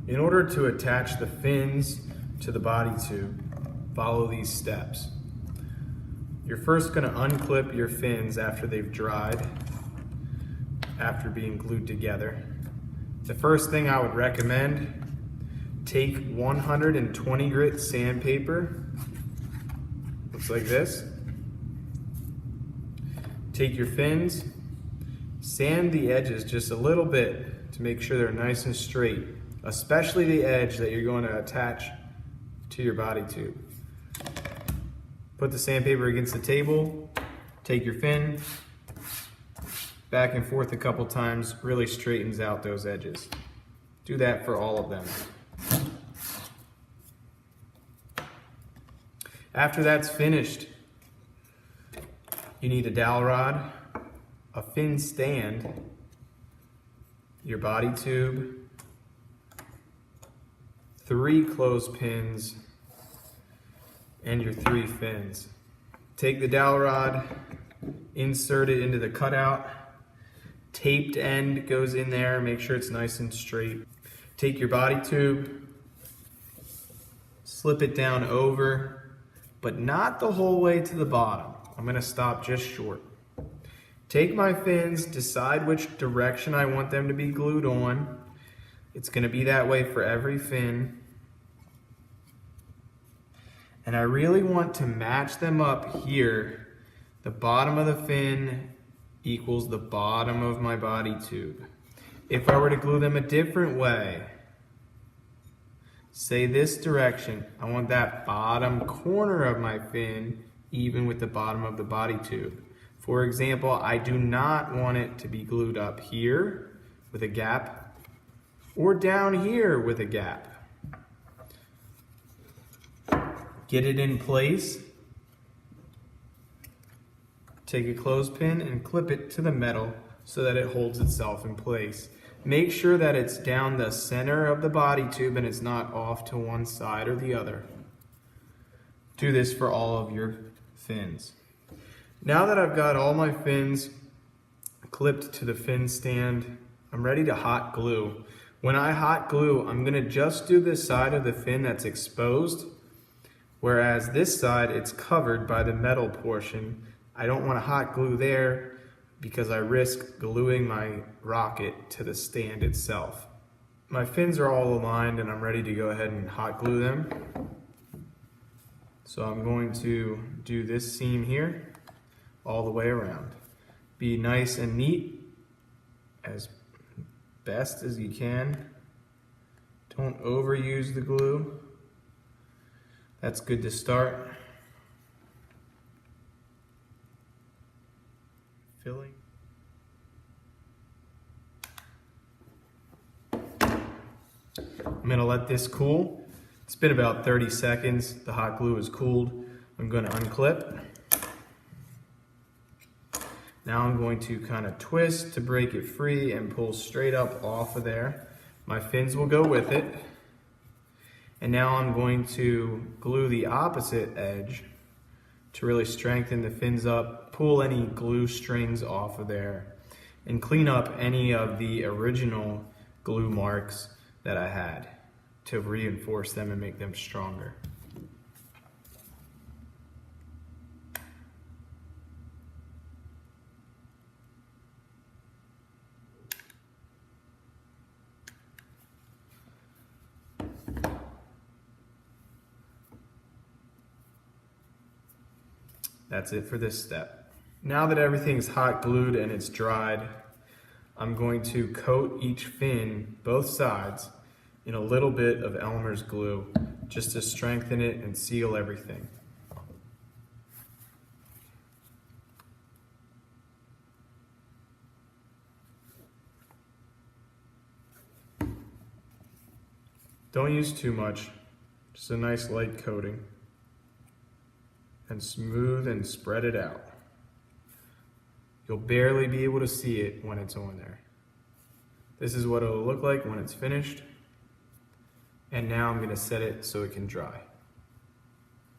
In order to attach the fins to the body tube, follow these steps. You're first going to unclip your fins after they've dried, after being glued together. The first thing I would recommend, take 120 grit sandpaper, looks like this. Take your fins, sand the edges just a little bit to make sure they're nice and straight, especially the edge that you're going to attach to your body tube. Put the sandpaper against the table, take your fin, back and forth a couple times, really straightens out those edges. Do that for all of them. After that's finished, you need a dowel rod, a fin stand, your body tube, 3 clothespins, and your 3 fins. Take the dowel rod, insert it into the cutout, taped end goes in there, make sure it's nice and straight. Take your body tube, slip it down over, but not the whole way to the bottom. I'm gonna stop just short. Take my fins, decide which direction I want them to be glued on. It's gonna be that way for every fin. And I really want to match them up here. The bottom of the fin equals the bottom of my body tube. If I were to glue them a different way, say this direction, I want that bottom corner of my fin even with the bottom of the body tube. For example, I do not want it to be glued up here with a gap or down here with a gap. Get it in place. Take a clothespin and clip it to the metal so that it holds itself in place. Make sure that it's down the center of the body tube and it's not off to one side or the other. Do this for all of your fins. Now that I've got all my fins clipped to the fin stand, I'm ready to hot glue. When I hot glue, I'm gonna just do the side of the fin that's exposed, whereas this side, it's covered by the metal portion. I don't want to hot glue there because I risk gluing my rocket to the stand itself. My fins are all aligned and I'm ready to go ahead and hot glue them. So I'm going to do this seam here all the way around. Be nice and neat as best as you can. Don't overuse the glue. That's good to start. Filling. I'm gonna let this cool. It's been about 30 seconds. The hot glue is cooled. I'm gonna unclip. Now I'm going to kind of twist to break it free and pull straight up off of there. My fins will go with it. And now I'm going to glue the opposite edge to really strengthen the fins up, pull any glue strings off of there, and clean up any of the original glue marks that I had to reinforce them and make them stronger. That's it for this step. Now that everything's hot glued and it's dried, I'm going to coat each fin, both sides, in a little bit of Elmer's glue just to strengthen it and seal everything. Don't use too much, just a nice light coating. And smooth and spread it out. You'll barely be able to see it when it's on there. This is what it'll look like when it's finished. And now I'm going to set it so it can dry.